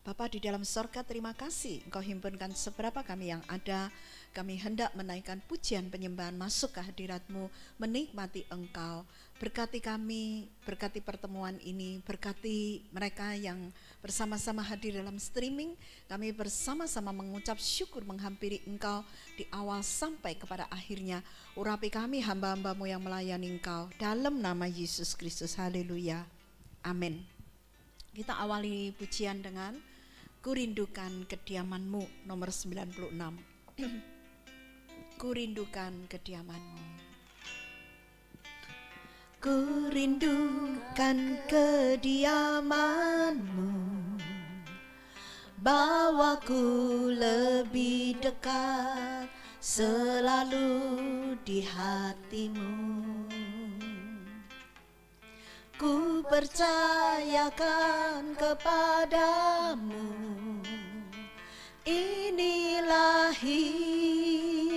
Bapa di dalam sorga, terima kasih Engkau himpunkan seberapa kami yang ada. Kami hendak menaikkan pujian penyembahan masuk ke hadirat-Mu, menikmati Engkau. Berkati kami, berkati pertemuan ini, berkati mereka yang bersama-sama hadir dalam streaming. Kami bersama-sama mengucap syukur menghampiri Engkau di awal sampai kepada akhirnya. Urapi kami hamba-hamba-Mu yang melayani Engkau. Dalam nama Yesus Kristus, haleluya, amin. Kita awali pujian dengan Kurindukan Kediaman-Mu, nomor 96. Kurindukan kediaman-Mu. Kurindukan kediaman-Mu, bawaku lebih dekat selalu di hati-Mu. Ku percayakan kepadamu, inilah hidupku.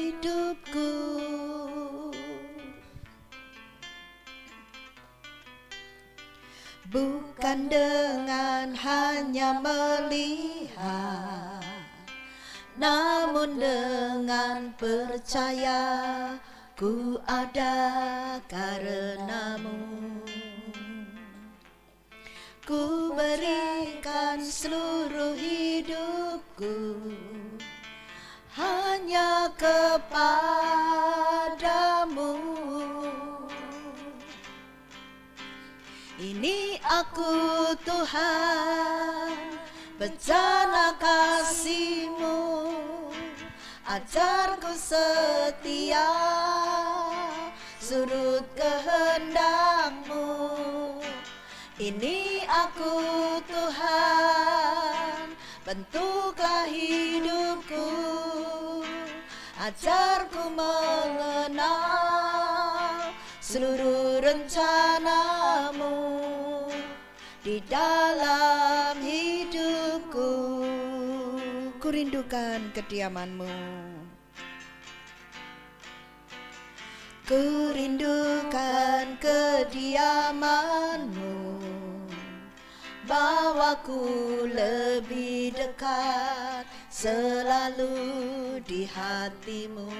Bukan dengan hanya melihat, namun dengan percaya ku ada karena-Mu. Ku berikan seluruh hidupku hanya kepadamu. Ini aku Tuhan, bejana kasih-Mu, ajarku setia, surut kehendak-Mu. Ini aku Tuhan, bentuklah hidupku, ajarku mengenal seluruh rencana-Mu di dalam hidupku. Kurindukan kediaman-Mu. Kurindukan kediaman-Mu, bawaku lebih dekat selalu di hati-Mu.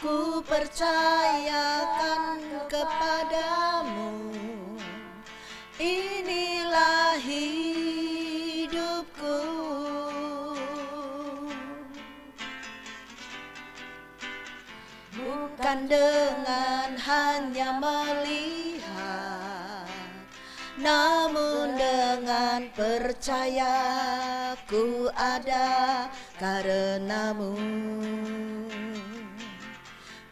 Ku percayakan kepadamu, inilah hidupku. Bukan dengan hanya melihat, namun dengan percaya ku ada karena-Mu.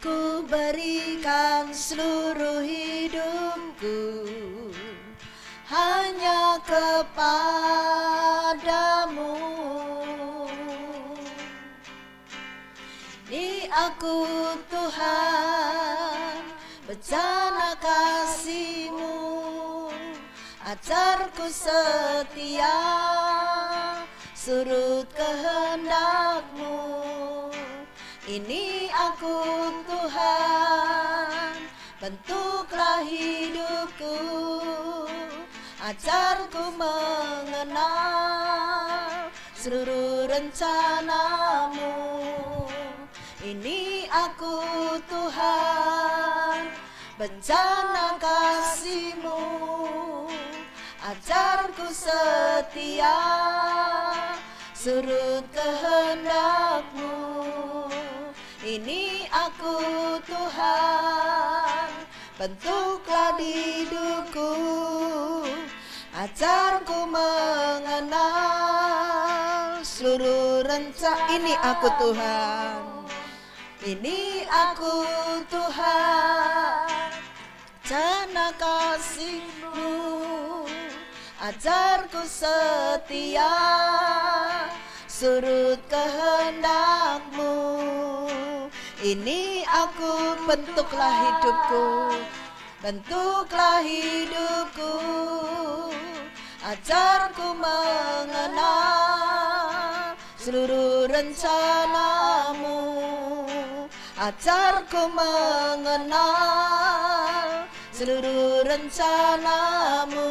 Ku berikan seluruh hidupku hanya kepadamu. Ini aku Tuhan, bejana kasih-Mu, ajarku setia, surut kehendak-Mu. Ini aku Tuhan, bentuklah hidupku, ajarku mengenal seluruh rencana-Mu. Ini aku Tuhan, bejana kasih-Mu, ajarku setia, surut kehendak-Mu. Ini aku Tuhan, bentuklah hidupku, ajarku mengenal seluruh rencana. Ini aku Tuhan, ini aku Tuhan, bejana kasih-Mu, ajarku setia, surut kehendak-Mu. Ini aku, bentuklah hidupku, bentuklah hidupku, ajarku mengenal seluruh rencana-Mu, ajarku mengenal seluruh rencana-Mu,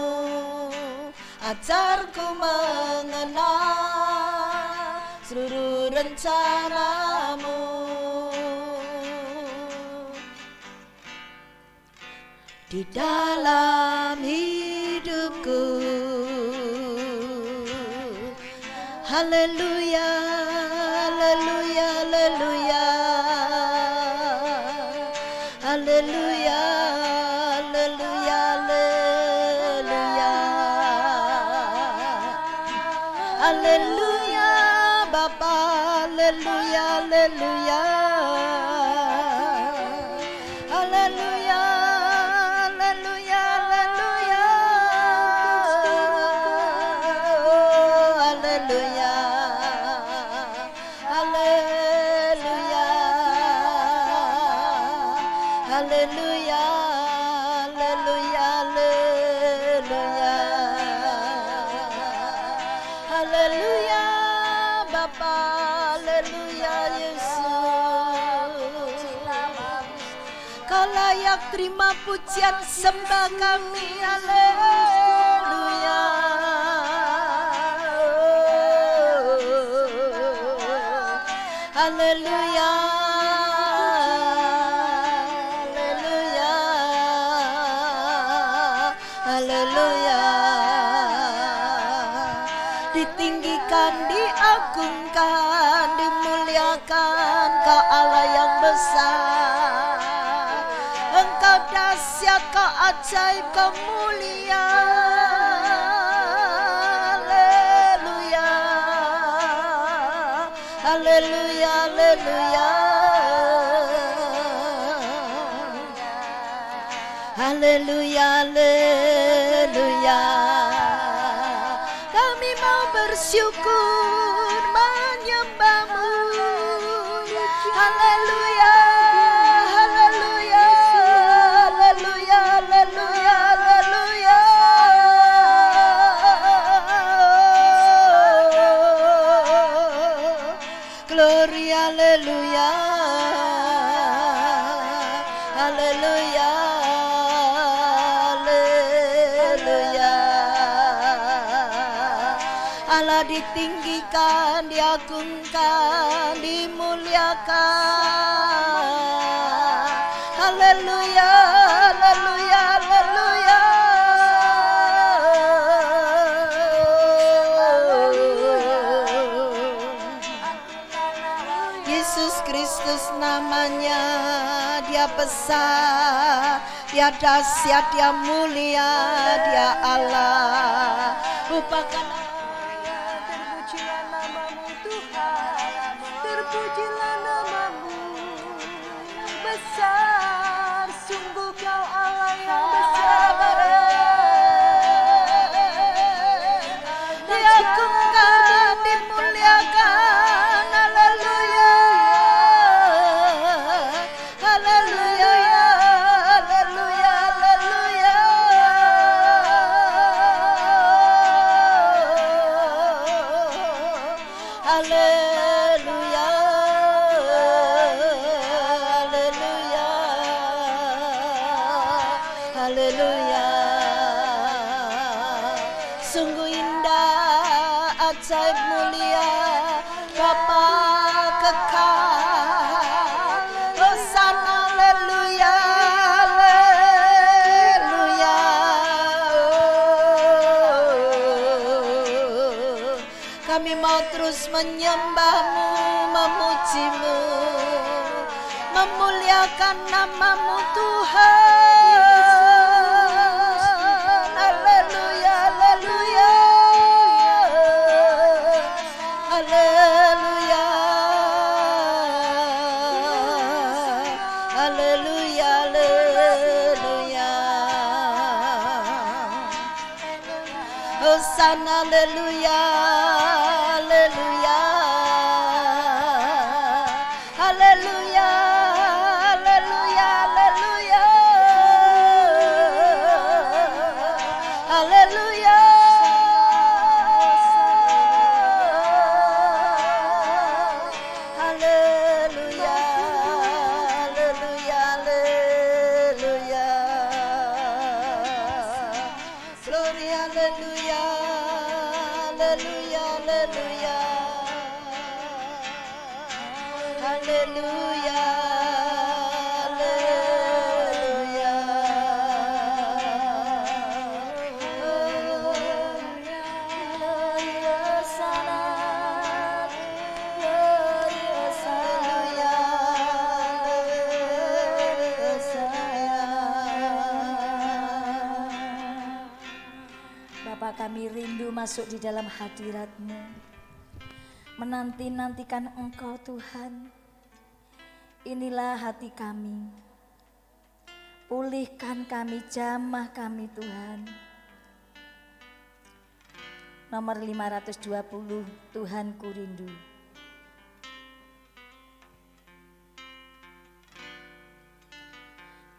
ajarku mengenal seluruh rencanamu. Di dalam hidupku, haleluya, haleluya, haleluya, haleluya, haleluya, haleluya, haleluya, Bapa, haleluya, haleluya, haleluya. Haleluya, haleluya, haleluya, haleluya, Bapa, haleluya, Yesus. Kau layak terima pujian sembah kami, haleluya. Haleluya. Haleluya, ditinggikan, diagungkan, dimuliakan, Kau Allah yang besar. Engkau dahsyat, Kau ajaib, Kau mulia. Haleluya, haleluya, haleluya. Haleluya, haleluya. Kami mau bersyukur menyembah-Mu. Haleluya, haleluya, haleluya, haleluya, haleluya. Glory, haleluya, haleluya. Allah ditinggikan, diagungkan, dimuliakan. Haleluya, haleluya, haleluya. Yesus Kristus namanya, Dia besar, Dia dahsyat, Dia mulia, Dia Allah. Lupakan terpujilah namamu besar, sungguh Kau Allah yang besar. Diagungkan, dimuliakan, haleluya, haleluya, haleluya, haleluya. Haleluya, haleluya, haleluya. Sungguh indah, ajaib, mulia, Bapa kekal. Hosana, haleluya, haleluya. Kami mau terus menyembah-Mu, memuji-Mu, memuliakan nama-Mu Tuhan. Haleluya, haleluya, haleluya, haleluya, haleluya. Hosana, haleluya, haleluya, haleluya, haleluya, haleluya, haleluya. Haleluya, haleluya, haleluya. Glory, haleluya. haleluya, haleluya, haleluya, haleluya. Bapa, kami rindu masuk di dalam hadirat-Mu, menanti-nantikan Engkau Tuhan. Inilah hati kami, pulihkan kami, jamah kami Tuhan. Nomor 520, Tuhan ku rindu.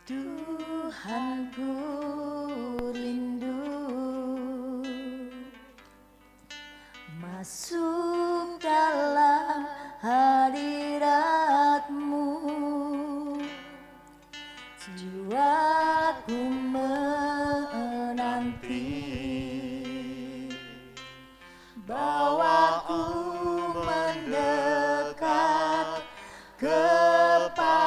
Tuhan ku rindu masuk dalam hadirat-Mu, jiwaku menanti, bawaku mendekat kepadamu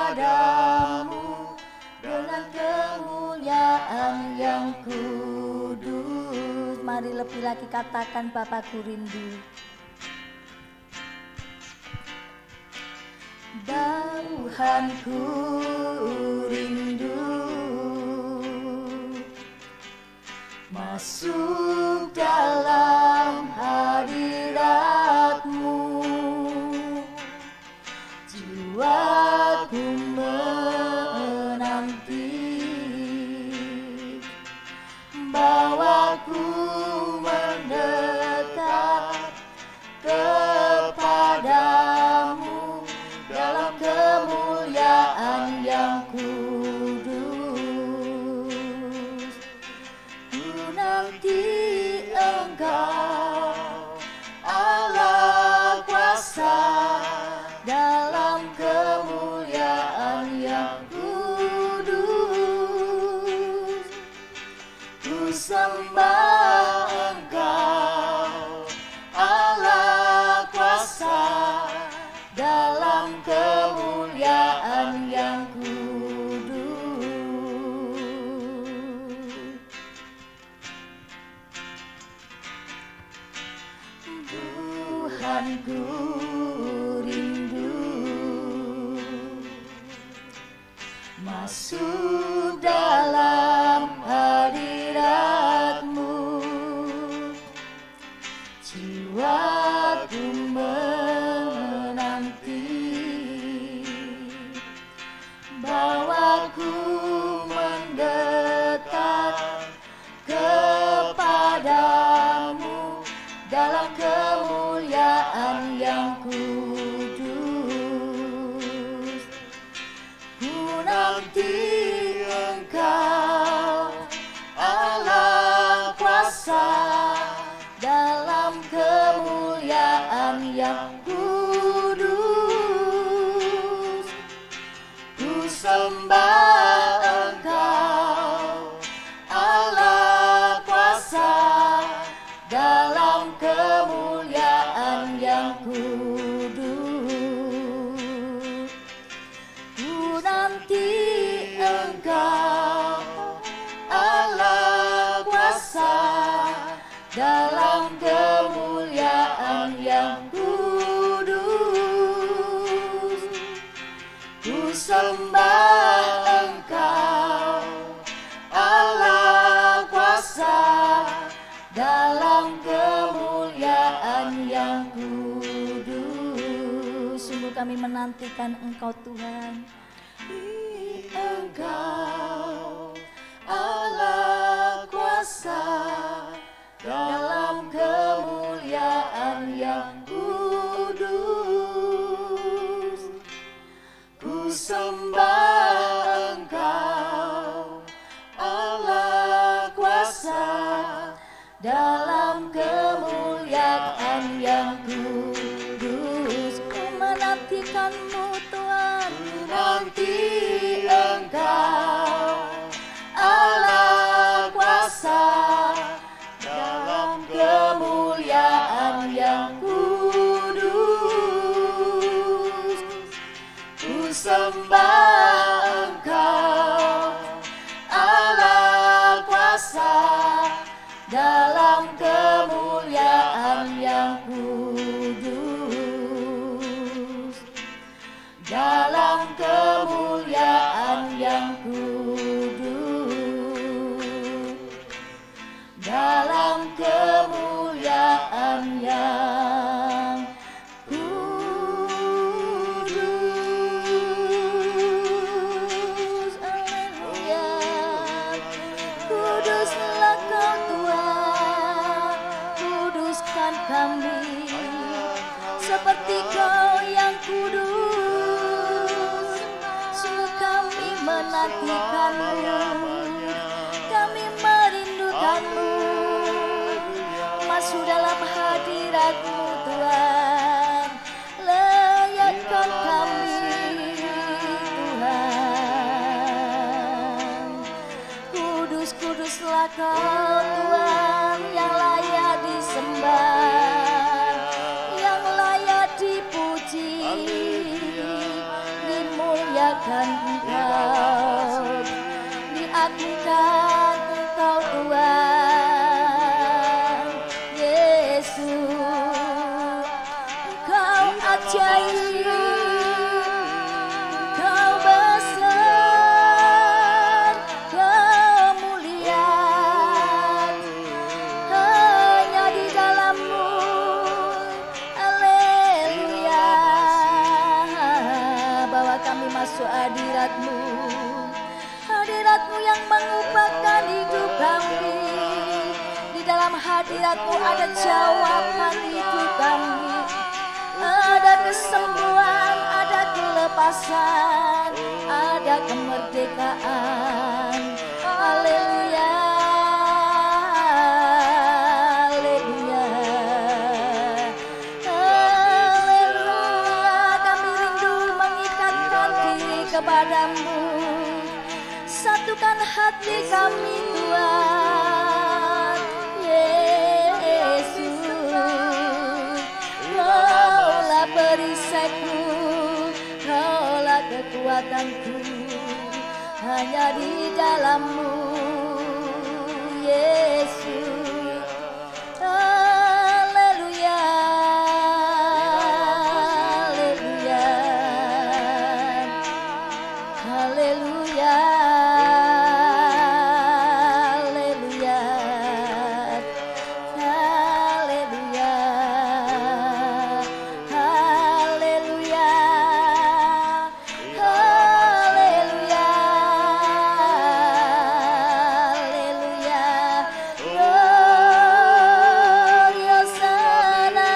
dengan kemuliaan yang kudus. Mari lebih lagi katakan, Bapakku rindu. Tuhan ku rindu masuk dalam hadirat-Mu, jiwaku menanti, bawaku mendekat kepadamu dalam kemuliaan yang kudus. Ku nanti Engkau Allah kuasa dalam kemuliaan yang kudus. Ku sembah Engkau Allah kuasa dalam kemuliaan yang kudus. Tuhan ku rindu masuk dalam hadirat-Mu, jiwaku menanti, bawaku mendekat kepadamu dalam kemuliaan yang kudus. Ku nanti Engkau Allah kuasa dalam kemuliaan yang kudus. Ku sembah Engkau Allah kuasa dalam kemuliaan yang kudus. Ku nanti Engkau Allah kuasa dalam kemuliaan yang kudus. Ku sembah Engkau Allah kuasa dalam kemuliaan yang kudus. Sungguh kami menantikan Engkau Tuhan. Engkau Allah kuasa dalam kemuliaan yang kudus. Ku sembah Engkau Allah kuasa dalam kemuliaan yang kudus. Ku menantikan-Mu Tuhan, nanti Engkau Allah kuasa dalam kemuliaan merindukanmu, kami merindukanmu. Masuk dalam hadirat-Mu Tuhan, layakkan kami Tuhan. Kudus-kuduslah Kau Tuhan, yang layak disembah, yang layak dipuji, dimuliakan Engkau, diagungkan Engkau Tuhan. Yesus, Engkau ajaib, Engkau besar, Kau mulia, hanya di dalam-Mu. Haleluya. Bawa kami masuk hadirat-Mu, hadirat-Mu yang mengubahkan hidup kami. Di dalam hadirat-Mu ada jawaban hidup kami, ada kesembuhan, ada kelepasan, ada kemerdekaan. Haleluya, haleluya, haleluya. Kami rindu mengikatkan diri kepada-Mu, satukan hati kami Tuhan. Yesus, Kaulah perisaiku, Kaulah kekuatanku, hanya di dalam-Mu. Yesus, haleluya, haleluya, haleluya, haleluya, haleluya, haleluya, haleluya, haleluya. Gloriosana,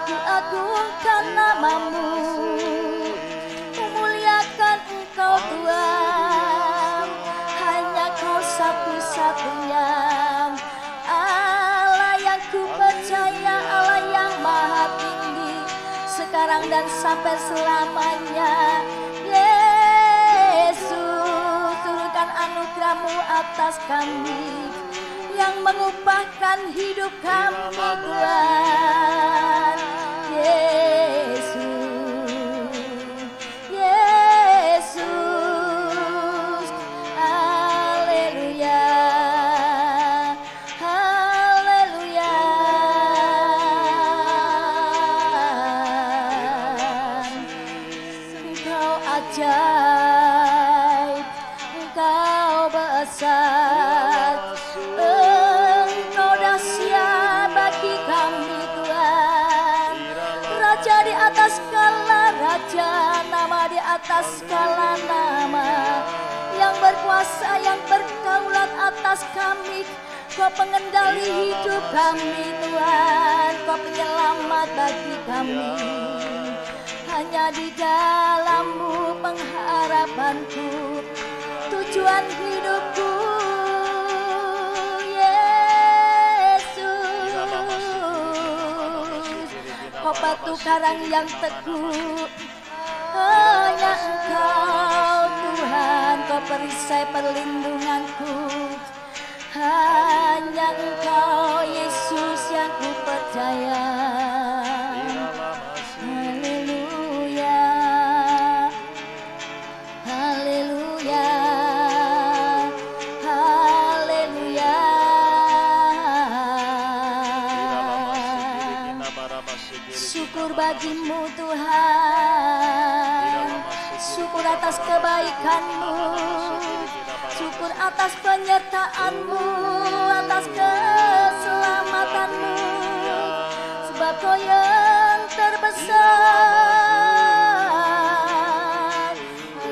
kuagungkan nama-Mu, memuliakan Engkau Tuhan. Hanya Kau satu-satunya Allah yang ku percaya, Allah yang maha tinggi, sekarang dan sampai selamanya. Yesus, turunkan anugerah-Mu atas kami, yang mengubahkan hidup kami Tuhan. Yesus, Yesus, haleluya, haleluya. Engkau ajaib, Engkau besar, Engkau dahsyat bagi kami Tuhan. Raja di atas segala raja, nama di atas segala nama, yang berkuasa, yang berdaulat atas kami. Kau pengendali hidup kami Tuhan, Kau penyelamat bagi kami. Hanya di dalam-Mu pengharapanku, tujuan hidupku. Yesus, Kau batu karang yang teguh, hanya Engkau Tuhan, Kau perisai perlindunganku. Hanya Engkau Yesus yang ku percaya. Haleluya, haleluya, haleluya. Syukur bagi-Mu Tuhan, syukur atas kebaikan-Mu, syukur atas penyertaan-Mu, atas keselamatan-Mu, sebab Kau yang terbesar.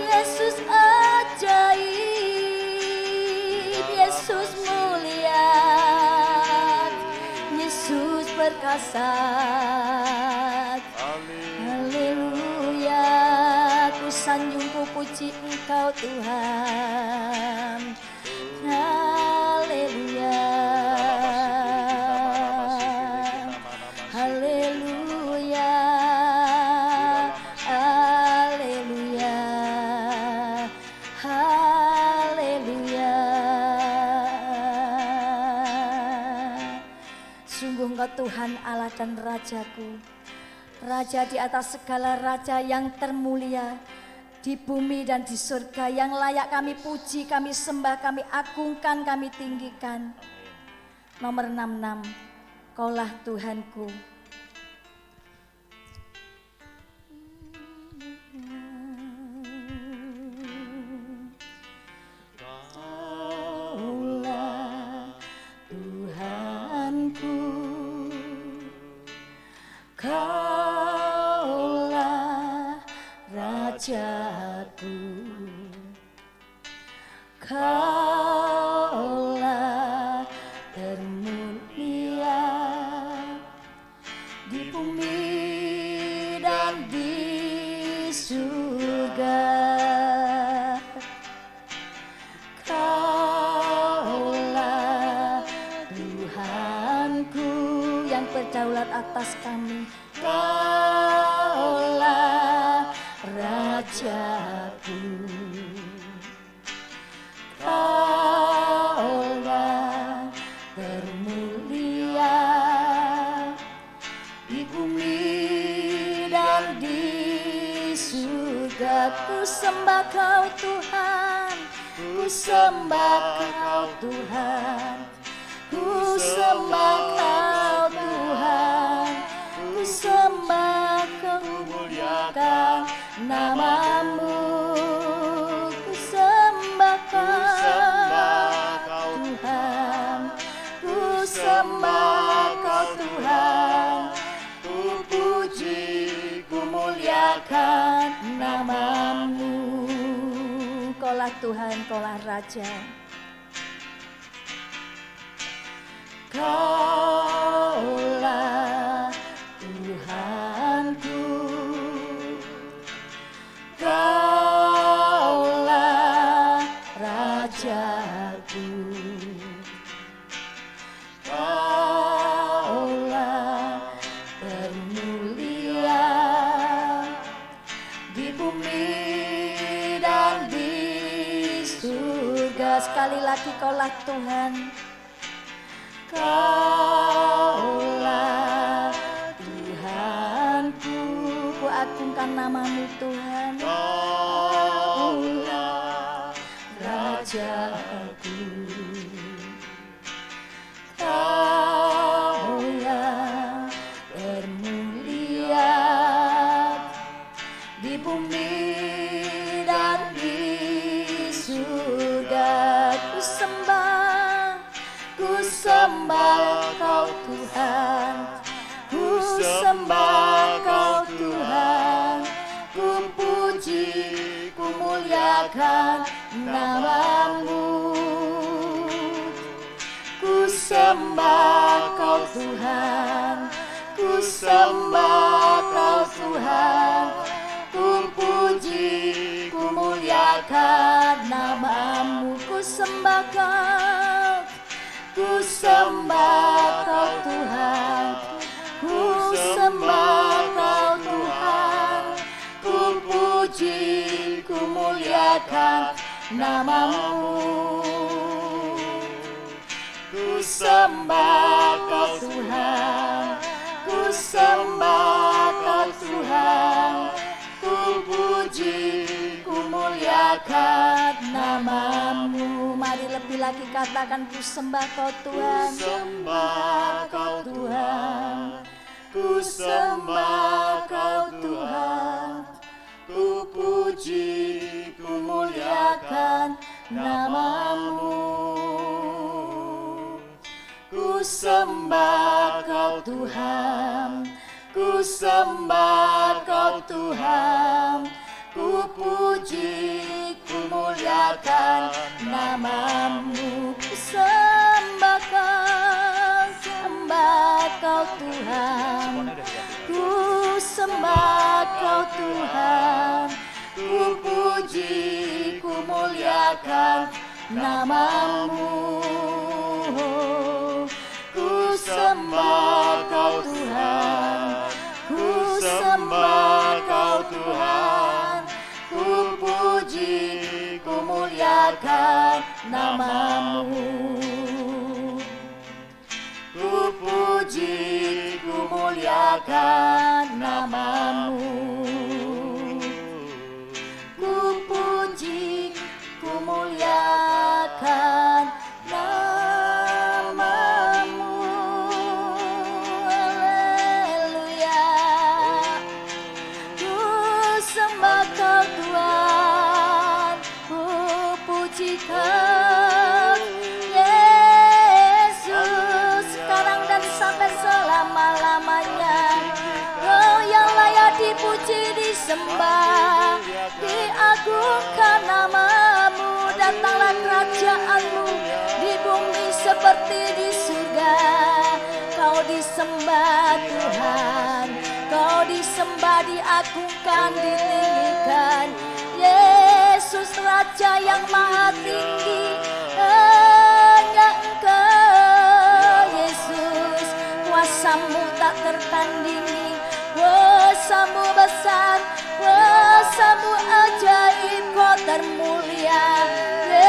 Yesus ajaib, Yesus mulia, Yesus perkasa. Haleluya, ku sanjung, ku puji Engkau Tuhan. Haleluya, haleluya, haleluya, haleluya. Sungguh Engkau Tuhan Allah dan Rajaku, Raja di atas segala raja, yang termulia di bumi dan di surga, yang layak kami puji, kami sembah, kami agungkan, kami tinggikan. Nomor 66, Kaulah Tuhanku. Kaulah Tuhanku, Kaulah Rajaku, Kaulah termulia di bumi dan di surga. Kaulah Tuhanku yang berdaulat atas kami. Kaulah Rajaku, Kaulah termulia di bumi dan di surga. Ku sembah Kau Tuhan, ku sembah Kau Tuhan, ku sembah Kau Tuhan, ku sembah Kau, muliakan namamu. Ku sembah Kau Tuhan, ku sembah Kau Tuhan, ku puji, ku muliakan namamu. Kaulah Tuhan, Kaulah Raja. Kaulah Tuhanku, Kaulah Rajaku, Kaulah termulia di bumi dan di surga. Sekali lagi, Kaulah Tuhan, Kaulah Tuhanku, ku agungkan namamu Tuhan. Kaulah Rajaku, Kaulah termulia di bumi dan di surga. Ku sembah, ku sembah Kau Tuhan, ku sembah Kau Tuhan, ku puji, ku muliakan namamu. Ku sembah Kau Tuhan, ku sembah Kau Tuhan, ku puji, ku muliakan namamu. Ku sembah Kau, ku sembah Kau Tuhan, ku sembah Kau Tuhan, ku puji, ku muliakan namamu. Ku sembah Kau Tuhan, ku sembah Kau Tuhan, ku puji, ku muliakan namamu. Mari lebih lagi katakan, ku sembah Kau Tuhan, ku sembah Kau Tuhan, ku sembah Kau Tuhan, ku puji, ku muliakan namamu. Ku sembah Kau Tuhan, ku sembah Kau Tuhan, ku puji, ku muliakan namamu. Ku sembah Kau Tuhan, ku sembah Kau Tuhan, ku puji, ku muliakan namamu. Ku sembah kau Tuhan, ku sembah kau Tuhan, ku puji, ku muliakan namamu. Ku puji, ku muliakan namamu. Ku puji, ku muliakan namamu. Haleluya. Ku sembah kau Tuhan, ku puji kau Yesus, sekarang dan sampai selama-lamanya. Kau yang layak dipuji, disembah, diagungkan namamu. Datanglah kerajaanmu di bumi seperti di surga. Kau disembah Tuhan, kau disembah, diagungkan, ditinggikan. Yesus Raja yang maha tinggi, hanya Engkau Yesus. Kuasamu tak tertandingi, kuasamu besar, kuasamu ajaib, kau termulia Yesus.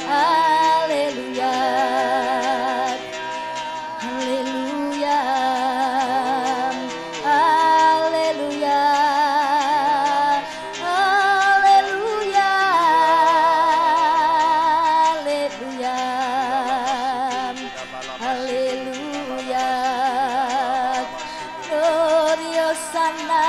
Haleluya, haleluya, haleluya, haleluya, haleluya, haleluya. Gloriosana,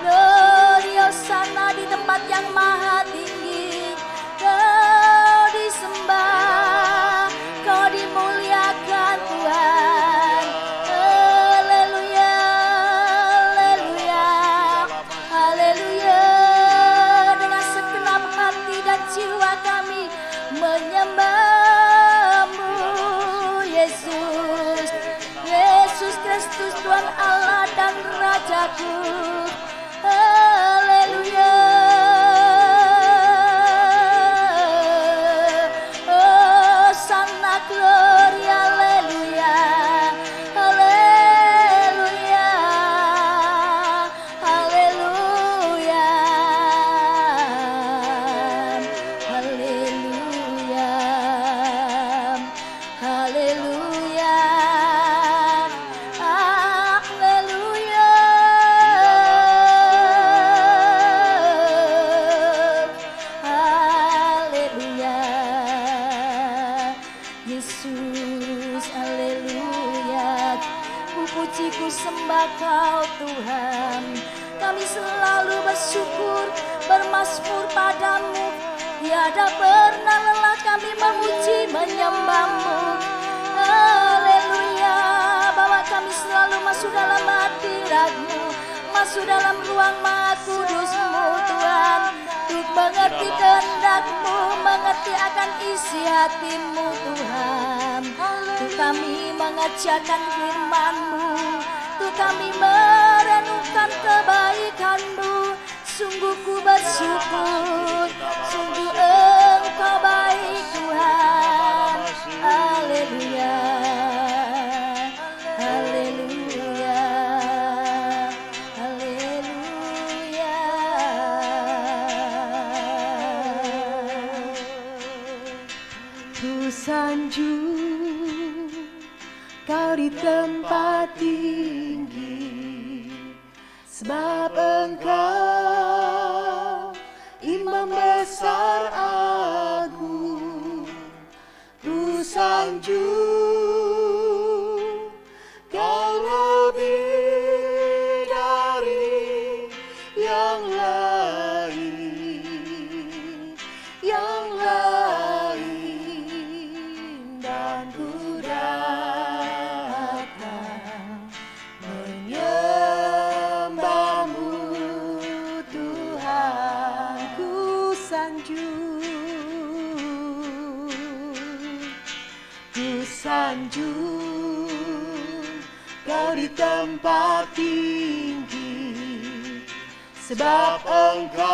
gloriosana di tempat yang maha tinggi. Kau disembah, kau dimuliakan Tuhan. Haleluya, haleluya, haleluya. Dengan segenap hati dan jiwa kami menyembahmu Yesus. Yesus Kristus Tuhan Allah dan Rajaku. Haleluya. Oh sana glory, haleluya, haleluya, haleluya, haleluya, haleluya, haleluya. Haleluya, Yesus, haleluya. Ku puji, ku sembah kau Tuhan. Kami selalu bersyukur, bermazmur padamu. Tiada pernah lelah kami memuji, menyembahmu. Haleluya. Bawa kami selalu masuk dalam hadirat-Mu, masuk dalam ruang maha kudus-Mu Tuhan. Untuk mengerti kehendak-Mu, mengerti akan isi hati-Mu Tuhan. Untuk kami mengerjakan firman-Mu, untuk kami merenungkan kebaikan-Mu. Sungguh ku bersyukur, sungguh Engkau baik Tuhan. Haleluya, haleluya, haleluya. Ku sanjung kau di tempat tinggi, sebab Engkau Imam besar agung. Ku sanjung kau lebih dari yang lain, yang lain, dan ku datang menyembahmu Tuhan. Ku sanjung, ku sanjung kau di tempat tinggi, sebab Engkau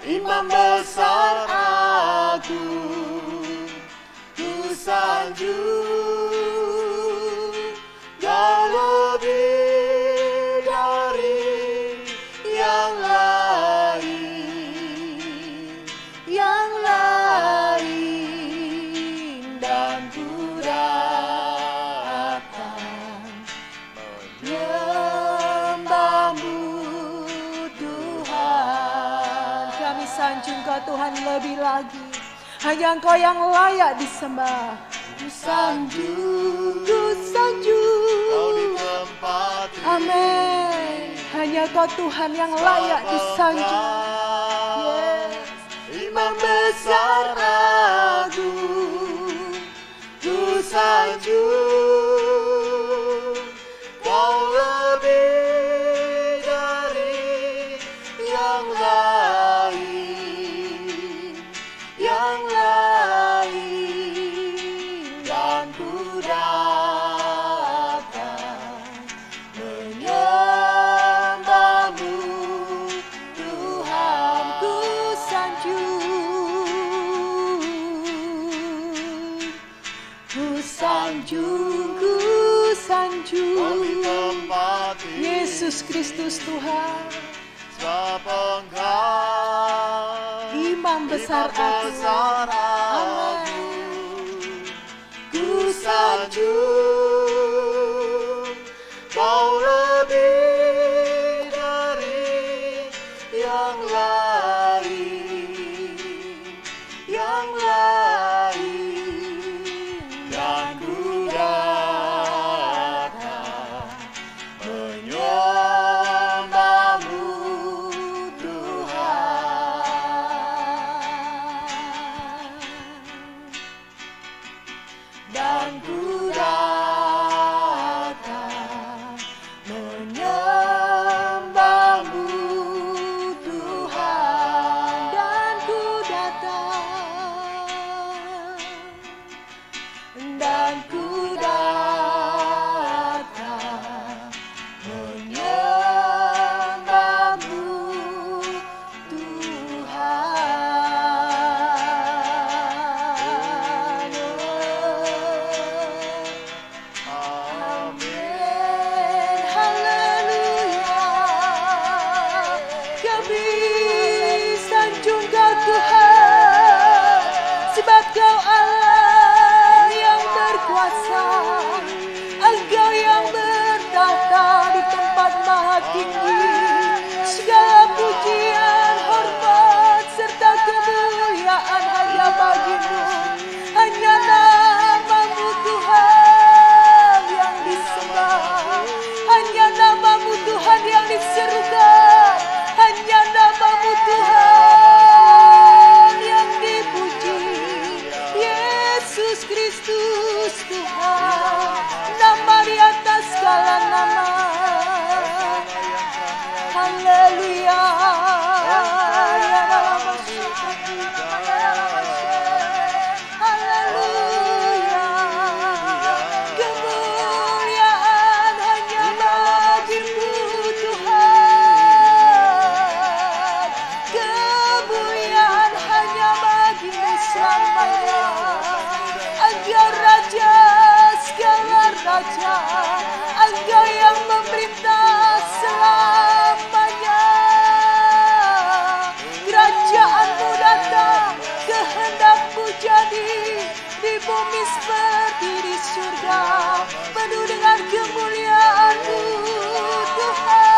Imam besar agung. Ku sanjung Kau lebih dari yang lain, dan ku datang menyembahmu Tuhan. Kami sanjung Kau Tuhan lebih lagi, hanya Engkau yang layak disembah. Ku sanjung Kau di tempat ini. Amin. Hanya Kau Tuhan yang layak disanjung. Yes. Imam besar agung, ku sanjung Kau lebih dari yang lain, dan ku datang menyembahmu Tuhan. Ku sanjung, ku Kau sanjung di tempat ini. Yesus Kristus Tuhan, Sebab Engkau Imam besar Imam agung. besar agung. Ku sanjung Kau lebih dari yang lain, dan ku datang menyembahmu Tuhan, dan ku datang menyembahmu Tuhan, Dan ku datang, dan ku datang menyembahmu Tuhan. Amin. haleluya. Kami sanjung Kau Tuhan, sebab Kau Allah yang berkuasa. Engkau yang bertahta di tempat maha tinggi. Segala pujian, hormat, serta kemuliaan hanya bagimu. Hanya namamu Tuhan yang disembah. Hanya namamu Tuhan yang diserukan. Hanya namamu Tuhan yang dipuji. Yesus Kristus Tuhan, nama di atas segala nama. Haleluya. Haleluya. Kemuliaan hanya bagimu Tuhan. Kemuliaan hanya bagimu selamanya. Engkau Raja segala raja. Engkau yang memerintah selamanya. Kerajaanmu datang, kehendakmu jadi di bumi seperti di surga, penuh dengan kemuliaan-Mu Tuhan.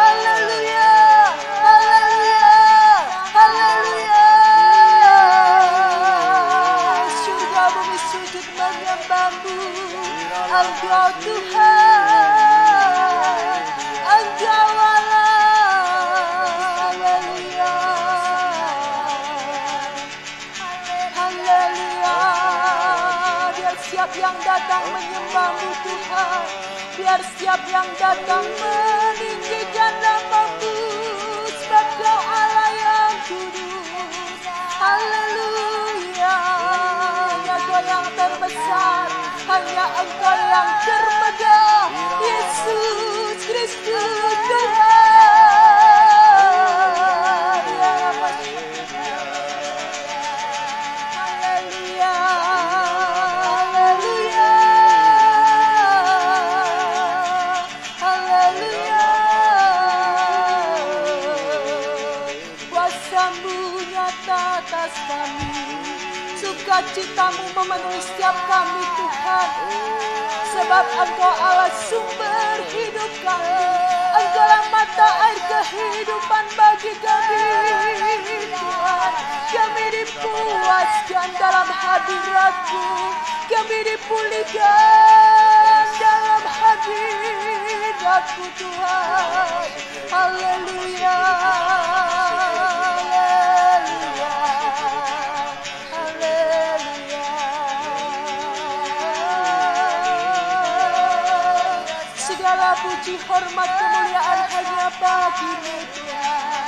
Haleluya, haleluya, haleluya. Surga bumi sujud menyembah-Mu. Engkau Tuhan, Engkau Allah. Haleluya. Haleluya. Biar setiap yang datang menyembah-Mu Tuhan, biar setiap yang datang meninggikan nama-Mu, sebab Kau Allah yang kudus. Haleluya. Hanya Kau yang terbesar, hanya Engkau yang termegah. sukacitamu memenuhi setiap kami Tuhan. Sebab Engkau Allah sumber hidup kami. Engkaulah mata air kehidupan bagi kami Tuhan. Kami dipuaskan dalam hadirat-Mu. Kami dipulihkan dalam hadirat-Mu Tuhan. Haleluya. Segala puji, hormat, kemuliaan hanya bagi-Mu Tuhan.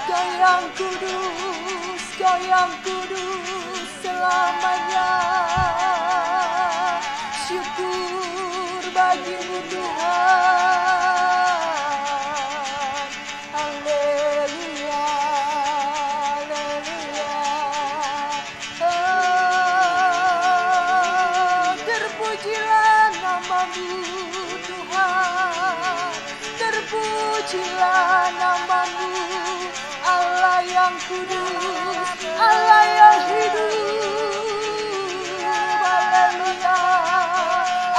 Kau yang kudus, Kau yang kudus selamanya. Syukur bagi-Mu Tuhan. Haleluya, haleluya. Terpujilah nama-Mu Tuhan, terpujilah nama-Mu, Allah yang kudus, Allah yang hidup. Haleluya.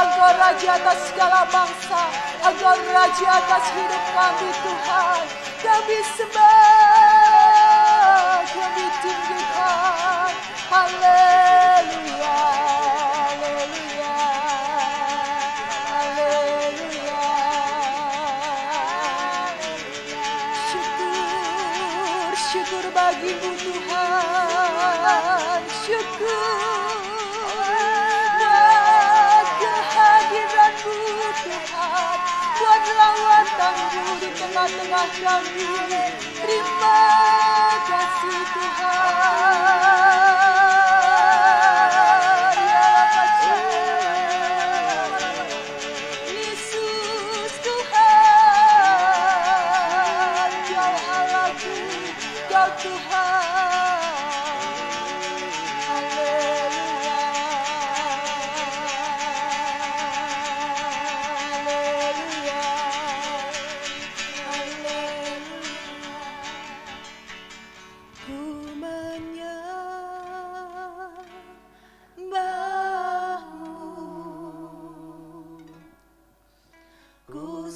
Engkau Raja atas segala bangsa, Engkau Raja atas hidup kami Tuhan. Kami sembah, kami tinggikan. Haleluya, haleluya. Syukur bagi-Mu Tuhan, syukur buat kehadiran-Mu Tuhan, buat lawatan-Mu di tengah-tengah kami. Terima kasih Tuhan. Yesus Tuhan, Kau Allahku, Kau Tuhan. Haleluya, haleluya, haleluya. Ku menyembah-Mu, ku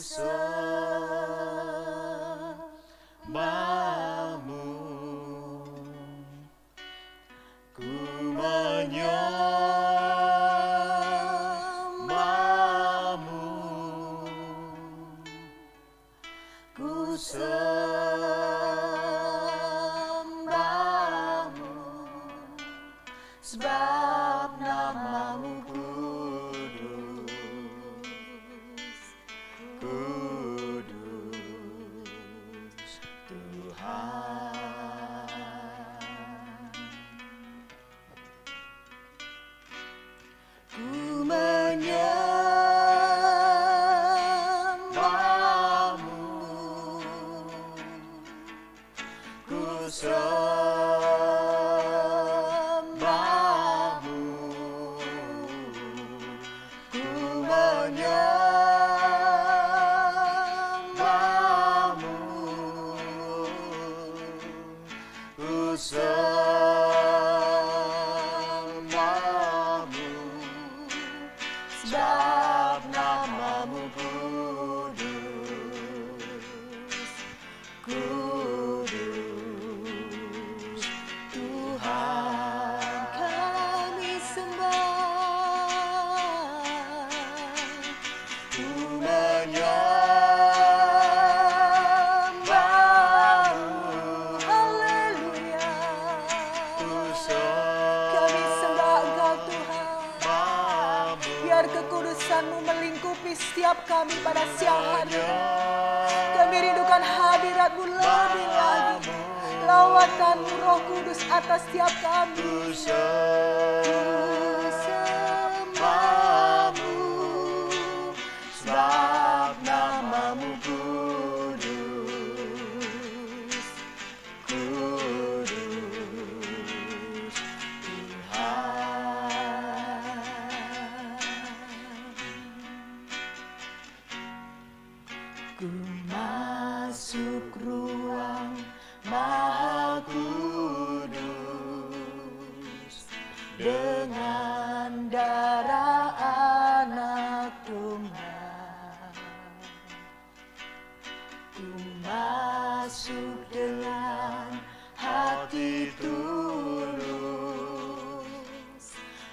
Sembahmu, ku menyembahmu, ku sembahmu, sebab nama-Mu kudus, kudus Tuhan. Ku menyembah-Mu, ku sembah-Mu, ku menyembah-Mu, ku sembah-Mu, sebab nama-Mu kudus, kudus Tuhan. Kami sembah, ku menyembah-Mu. Haleluya. Kami sembah Engkau Tuhan. Biar kekudusan-Mu melingkupi setiap kami pada siang hari. Kami rindukan hadirat-Mu lebih lagi. Lawatan-Mu Roh Kudus atas setiap kami. Ku sembah-Mu, sebab nama-Mu kudus, kudus Tuhan. Ku masuk ruang Maha Kudus, dengan darah anak domba. Ku masuk dengan hati tulus,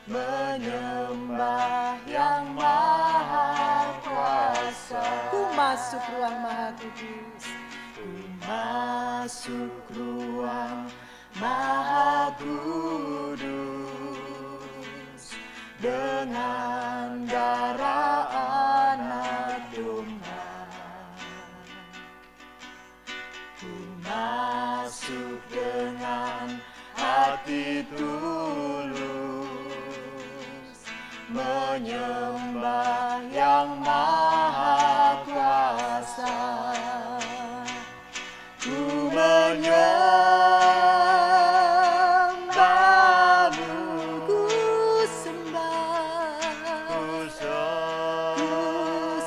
menyembah yang maha kuasa. Ku masuk ruang maha kudus, ku masuk ruang maha kudus, dengan darah anak domba. Ku masuk dengan hati tulus, menyembah yang maha kuasa. Ku menyembahmu, ku sembah, ku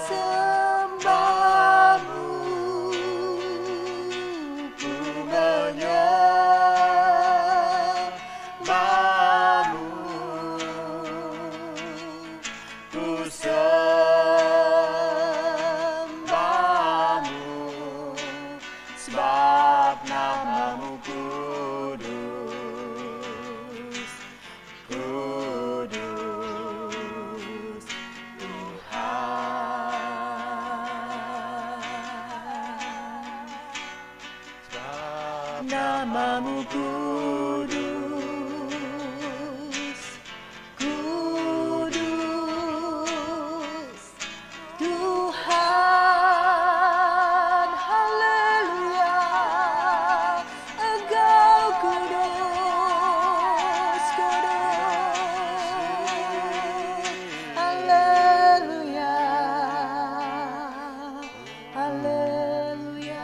sembahmu. Ku menyembahmu, ku sembahmu, sebab namamu kudus, kudus Tuhan. Sebab namamu kudus, kudus Tuhan. Haleluya, Engkau kudus, kudus. Haleluya, haleluya.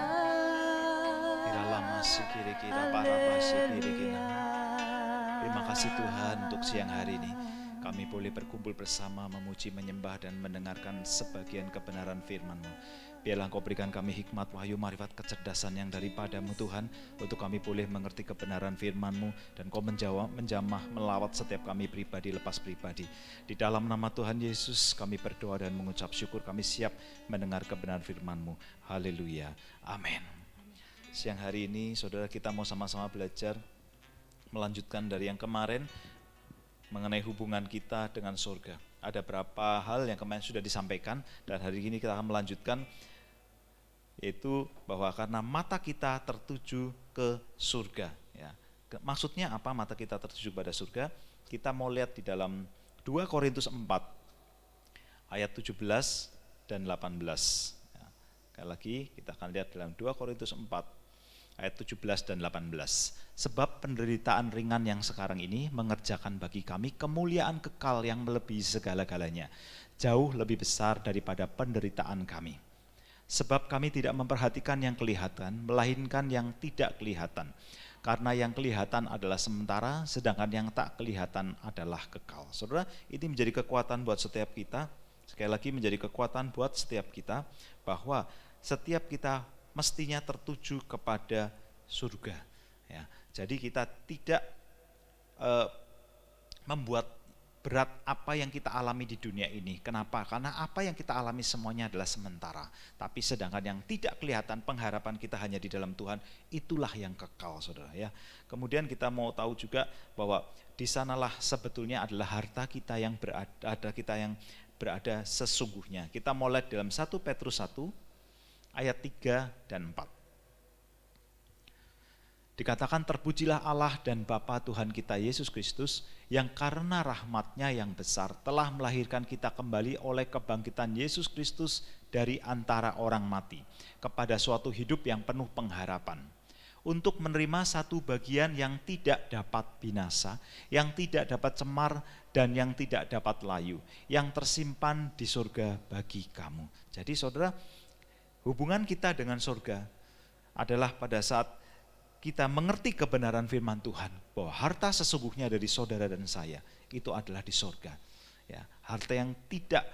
Terima kasih Tuhan untuk siang hari ini. Kami boleh berkumpul bersama memuji, menyembah dan mendengarkan sebagian kebenaran firman-Mu. Biarlah Engkau berikan kami hikmat, wahyu, marifat, kecerdasan yang daripadamu Tuhan, untuk kami boleh mengerti kebenaran firman-Mu dan Engkau menjamah melawat setiap kami pribadi lepas pribadi. Di dalam nama Tuhan Yesus kami berdoa dan mengucap syukur, kami siap mendengar kebenaran firman-Mu. Haleluya, amin. Siang hari ini saudara, kita mau sama-sama belajar melanjutkan dari yang kemarin mengenai hubungan kita dengan surga. Ada berapa hal yang kemarin sudah disampaikan dan hari ini kita akan melanjutkan, yaitu bahwa karena mata kita tertuju ke surga. Ya. Maksudnya apa mata kita tertuju pada surga? Kita mau lihat di dalam 2 Korintus 4 ayat 17 dan 18. Ya. Sekali lagi kita akan lihat dalam 2 Korintus 4 ayat 17 dan 18. Sebab penderitaan ringan yang sekarang ini mengerjakan bagi kami kemuliaan kekal yang melebihi segala-galanya, jauh lebih besar daripada penderitaan kami. Sebab kami tidak memperhatikan yang kelihatan, melainkan yang tidak kelihatan. Karena yang kelihatan adalah sementara, sedangkan yang tak kelihatan adalah kekal. Saudara, ini menjadi kekuatan buat setiap kita. Sekali lagi menjadi kekuatan buat setiap kita, bahwa setiap kita mestinya tertuju kepada surga. Ya, jadi kita tidak membuat berat apa yang kita alami di dunia ini. Kenapa? Karena apa yang kita alami semuanya adalah sementara. Tapi sedangkan yang tidak kelihatan, pengharapan kita hanya di dalam Tuhan, itulah yang kekal, saudara. Ya. Kemudian kita mau tahu juga bahwa di sanalah sebetulnya adalah harta kita yang berada sesungguhnya. Kita mau lihat dalam 1 Petrus 1 ayat 3 dan 4. Dikatakan, terpujilah Allah dan Bapa Tuhan kita Yesus Kristus, yang karena rahmat-Nya yang besar telah melahirkan kita kembali oleh kebangkitan Yesus Kristus dari antara orang mati, kepada suatu hidup yang penuh pengharapan, untuk menerima satu bagian yang tidak dapat binasa, yang tidak dapat cemar, dan yang tidak dapat layu, yang tersimpan di surga bagi kamu. Jadi saudara, hubungan kita dengan surga adalah pada saat kita mengerti kebenaran firman Tuhan, bahwa harta sesungguhnya dari saudara dan saya itu adalah di surga. Ya, harta yang tidak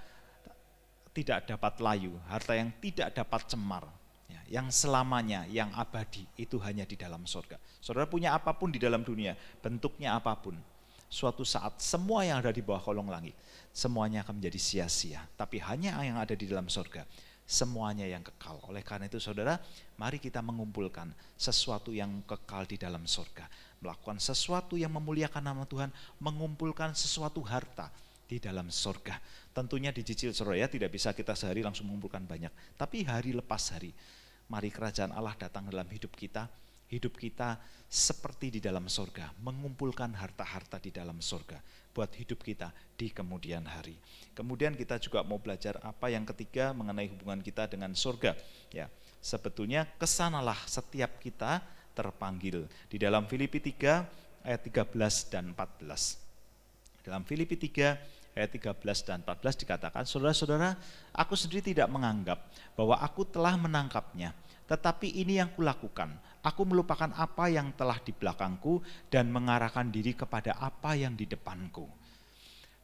dapat layu, harta yang tidak dapat cemar, ya, yang selamanya, yang abadi, itu hanya di dalam surga. Saudara punya apapun di dalam dunia, bentuknya apapun, suatu saat semua yang ada di bawah kolong langit, semuanya akan menjadi sia-sia. Tapi hanya yang ada di dalam surga, semuanya yang kekal. Oleh karena itu saudara, mari kita mengumpulkan sesuatu yang kekal di dalam surga. Melakukan sesuatu yang memuliakan nama Tuhan, mengumpulkan sesuatu harta di dalam surga. Tentunya dicicil saudara ya, tidak bisa kita sehari langsung mengumpulkan banyak. Tapi hari lepas hari, mari kerajaan Allah datang dalam hidup kita seperti di dalam surga, mengumpulkan harta-harta di dalam surga buat hidup kita di kemudian hari. Kemudian kita juga mau belajar apa yang ketiga mengenai hubungan kita dengan surga. Ya, sebetulnya kesanalah setiap kita terpanggil. Di dalam Filipi 3 ayat 13 dan 14. Dalam Filipi 3 ayat 13 dan 14 dikatakan, saudara-saudara, aku sendiri tidak menganggap bahwa aku telah menangkapnya, tetapi ini yang kulakukan. Aku melupakan apa yang telah di belakangku dan mengarahkan diri kepada apa yang di depanku.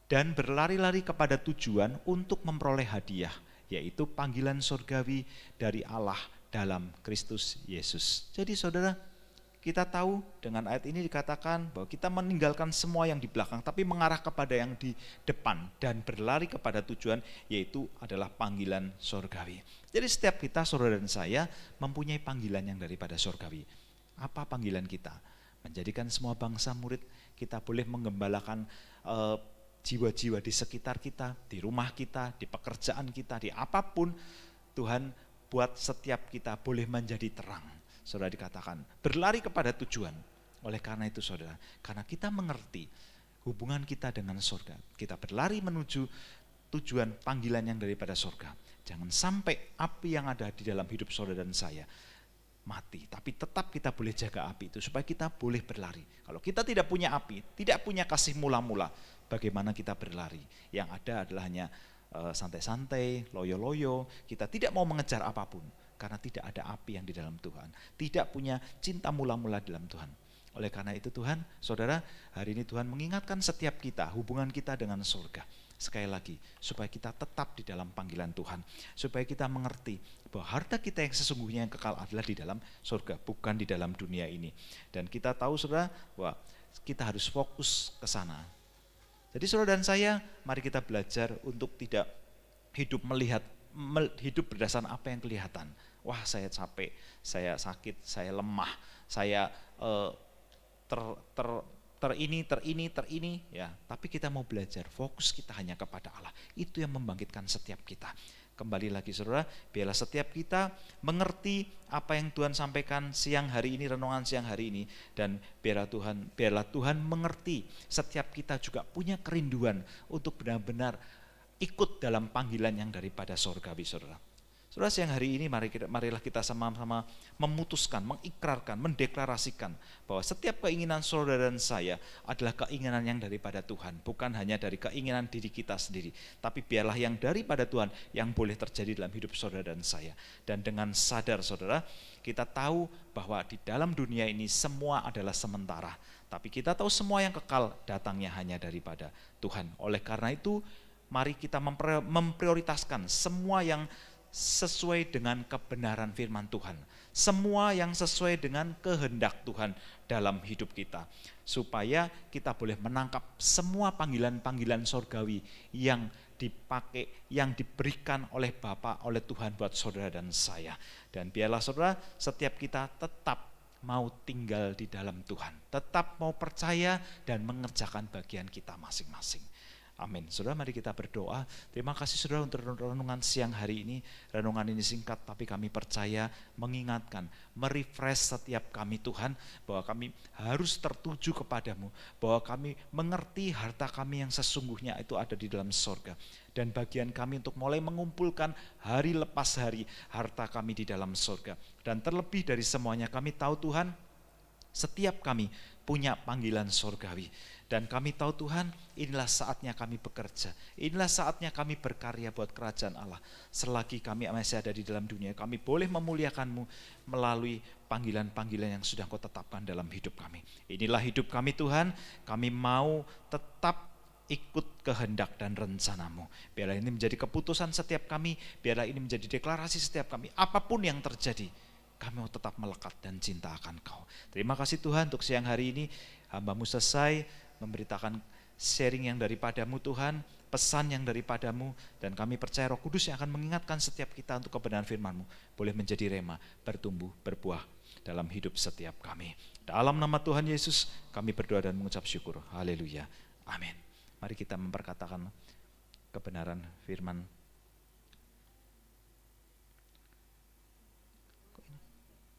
Dan berlari-lari kepada tujuan untuk memperoleh hadiah, yaitu panggilan surgawi dari Allah dalam Kristus Yesus. Jadi saudara, kita tahu dengan ayat ini dikatakan bahwa kita meninggalkan semua yang di belakang, tapi mengarah kepada yang di depan dan berlari kepada tujuan, yaitu adalah panggilan surgawi. Jadi setiap kita, saudara dan saya, mempunyai panggilan yang daripada surgawi. Apa panggilan kita? Menjadikan semua bangsa murid. Kita boleh menggembalakan jiwa-jiwa di sekitar kita, di rumah kita, di pekerjaan kita, di apapun. Tuhan buat setiap kita boleh menjadi terang. Saudara, dikatakan berlari kepada tujuan. Oleh karena itu saudara, karena kita mengerti hubungan kita dengan surga, kita berlari menuju tujuan panggilan yang daripada surga. Jangan sampai api yang ada di dalam hidup saudara dan saya mati, tapi tetap kita boleh jaga api itu supaya kita boleh berlari. Kalau kita tidak punya api, tidak punya kasih mula-mula, bagaimana kita berlari? Yang ada adalah hanya santai-santai, loyo-loyo, kita tidak mau mengejar apapun. Karena tidak ada api yang di dalam Tuhan, tidak punya cinta mula-mula dalam Tuhan. Oleh karena itu Tuhan, saudara, hari ini Tuhan mengingatkan setiap kita, hubungan kita dengan surga. Sekali lagi, supaya kita tetap di dalam panggilan Tuhan, supaya kita mengerti bahwa harta kita yang sesungguhnya yang kekal adalah di dalam surga, bukan di dalam dunia ini. Dan kita tahu saudara, bahwa kita harus fokus ke sana. Jadi saudara dan saya, mari kita belajar untuk tidak hidup berdasarkan apa yang kelihatan. Wah, saya capek, saya sakit, saya lemah, saya terini ya. Tapi kita mau belajar, fokus kita hanya kepada Allah. Itu yang membangkitkan setiap kita. Kembali lagi saudara, biarlah setiap kita mengerti apa yang Tuhan sampaikan siang hari ini, renungan siang hari ini, dan biarlah Tuhan mengerti setiap kita juga punya kerinduan untuk benar-benar ikut dalam panggilan yang daripada surgawi saudara. Saudara, siang hari ini marilah kita sama-sama memutuskan, mengikrarkan, mendeklarasikan bahwa setiap keinginan saudara dan saya adalah keinginan yang daripada Tuhan, bukan hanya dari keinginan diri kita sendiri, tapi biarlah yang daripada Tuhan yang boleh terjadi dalam hidup saudara dan saya. Dan dengan sadar saudara, kita tahu bahwa di dalam dunia ini semua adalah sementara, tapi kita tahu semua yang kekal datangnya hanya daripada Tuhan. Oleh karena itu, mari kita memprioritaskan semua yang sesuai dengan kebenaran firman Tuhan, semua yang sesuai dengan kehendak Tuhan dalam hidup kita, supaya kita boleh menangkap semua panggilan-panggilan surgawi yang dipakai, yang diberikan oleh Bapa, oleh Tuhan buat saudara dan saya. Dan biarlah saudara, setiap kita tetap mau tinggal di dalam Tuhan, tetap mau percaya dan mengerjakan bagian kita masing-masing. Amin. Saudara, mari kita berdoa. Terima kasih saudara untuk renungan siang hari ini. Renungan ini singkat, tapi kami percaya mengingatkan, merefresh setiap kami Tuhan, bahwa kami harus tertuju kepadamu, bahwa kami mengerti harta kami yang sesungguhnya itu ada di dalam surga. Dan bagian kami untuk mulai mengumpulkan hari lepas hari harta kami di dalam surga. Dan terlebih dari semuanya, kami tahu Tuhan, setiap kami punya panggilan surgawi. Dan kami tahu Tuhan, inilah saatnya kami bekerja. Inilah saatnya kami berkarya buat kerajaan Allah. Selagi kami masih ada di dalam dunia, kami boleh memuliakan-Mu melalui panggilan-panggilan yang sudah Kau tetapkan dalam hidup kami. Inilah hidup kami Tuhan, kami mau tetap ikut kehendak dan rencana-Mu. Biarlah ini menjadi keputusan setiap kami, biarlah ini menjadi deklarasi setiap kami. Apapun yang terjadi, kami mau tetap melekat dan cinta akan Kau. Terima kasih Tuhan untuk siang hari ini. Hamba-Mu selesai memberitakan sharing yang daripadamu Tuhan, pesan yang daripadamu, dan kami percaya Roh Kudus yang akan mengingatkan setiap kita untuk kebenaran firman-Mu boleh menjadi rema, bertumbuh, berbuah dalam hidup setiap kami. Dalam nama Tuhan Yesus kami berdoa dan mengucap syukur. Haleluya. Amin. Mari kita memperkatakan kebenaran firman.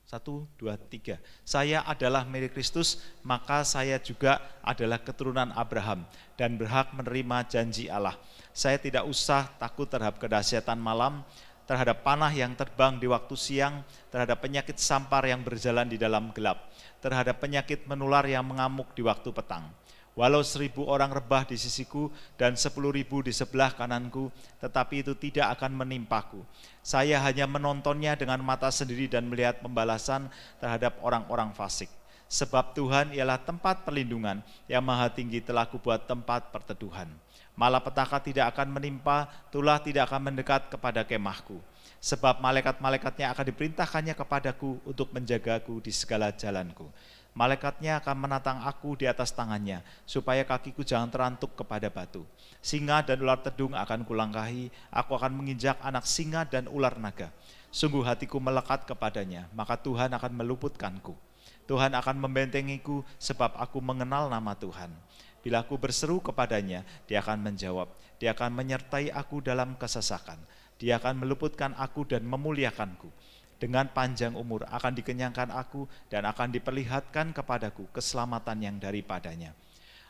1, 2, 3. Saya adalah milik Kristus, maka saya juga adalah keturunan Abraham dan berhak menerima janji Allah. Saya tidak usah takut terhadap kedahsyatan malam, terhadap panah yang terbang di waktu siang, terhadap penyakit sampar yang berjalan di dalam gelap, terhadap penyakit menular yang mengamuk di waktu petang. Walau 1000 orang rebah di sisiku dan 10.000 di sebelah kananku, tetapi itu tidak akan menimpaku. Saya hanya menontonnya dengan mata sendiri dan melihat pembalasan terhadap orang-orang fasik. Sebab Tuhan ialah tempat perlindungan yang maha tinggi telah kubuat tempat perteduhan. Malapetaka tidak akan menimpa, tulah tidak akan mendekat kepada kemahku. Sebab malaikat-malaikatnya akan diperintahkannya kepadaku untuk menjagaku di segala jalanku. Malaikatnya akan menatang aku di atas tangannya, supaya kakiku jangan terantuk kepada batu. Singa dan ular tedung akan kulangkahi, aku akan menginjak anak singa dan ular naga. Sungguh hatiku melekat kepadanya, maka Tuhan akan meluputkanku. Tuhan akan membentengiku, sebab aku mengenal nama Tuhan. Bila aku berseru kepadanya, dia akan menjawab. Dia akan menyertai aku dalam kesesakan. Dia akan meluputkan aku dan memuliakanku. Dengan panjang umur akan dikenyangkan aku dan akan diperlihatkan kepadaku keselamatan yang daripadanya.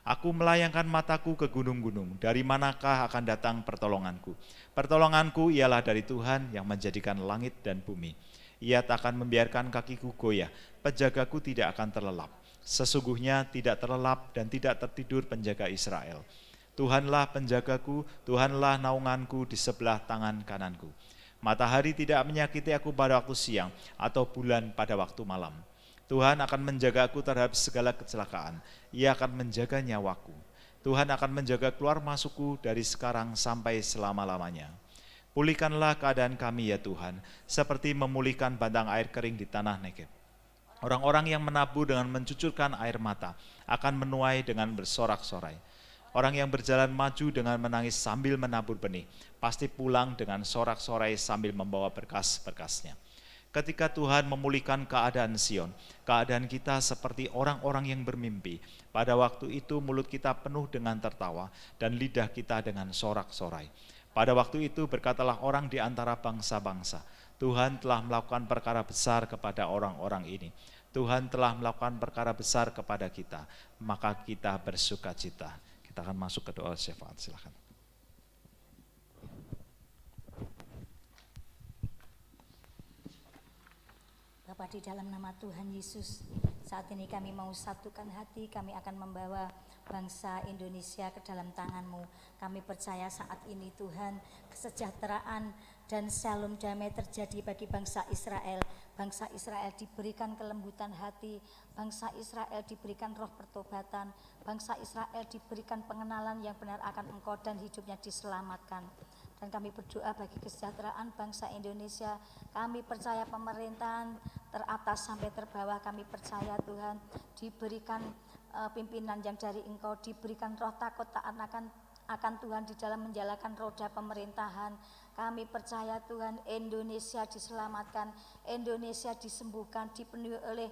Aku melayangkan mataku ke gunung-gunung, dari manakah akan datang pertolonganku? Pertolonganku ialah dari Tuhan yang menjadikan langit dan bumi. Ia tak akan membiarkan kakiku goyah, penjagaku tidak akan terlelap. Sesungguhnya tidak terlelap dan tidak tertidur penjaga Israel. Tuhanlah penjagaku, Tuhanlah naunganku di sebelah tangan kananku. Matahari tidak menyakiti aku pada waktu siang, atau bulan pada waktu malam. Tuhan akan menjaga aku terhadap segala kecelakaan. Ia akan menjaga nyawaku. Tuhan akan menjaga keluar masukku dari sekarang sampai selama-lamanya. Pulihkanlah keadaan kami ya Tuhan, seperti memulihkan bandang air kering di tanah Negeb. Orang-orang yang menabur dengan mencucurkan air mata akan menuai dengan bersorak-sorai. Orang yang berjalan maju dengan menangis sambil menabur benih, pasti pulang dengan sorak-sorai sambil membawa berkas-berkasnya. Ketika Tuhan memulihkan keadaan Sion, keadaan kita seperti orang-orang yang bermimpi. Pada waktu itu mulut kita penuh dengan tertawa dan lidah kita dengan sorak-sorai. Pada waktu itu berkatalah orang di antara bangsa-bangsa, Tuhan telah melakukan perkara besar kepada orang-orang ini. Tuhan telah melakukan perkara besar kepada kita, maka kita bersukacita. Kita akan masuk ke doa syafaat, silakan. Bapa, di dalam nama Tuhan Yesus, saat ini kami mau satukan hati, kami akan membawa bangsa Indonesia ke dalam tangan-Mu. Kami percaya saat ini Tuhan, kesejahteraan dan shalom damai terjadi bagi bangsa Israel. Bangsa Israel diberikan kelembutan hati, bangsa Israel diberikan roh pertobatan, bangsa Israel diberikan pengenalan yang benar akan Engkau dan hidupnya diselamatkan. Dan kami berdoa bagi kesejahteraan bangsa Indonesia. Kami percaya pemerintahan teratas sampai terbawah, kami percaya Tuhan diberikan pimpinan yang dari Engkau, diberikan roh takut taat akan Tuhan di dalam menjalankan roda pemerintahan. Kami percaya Tuhan Indonesia diselamatkan, Indonesia disembuhkan, dipenuhi oleh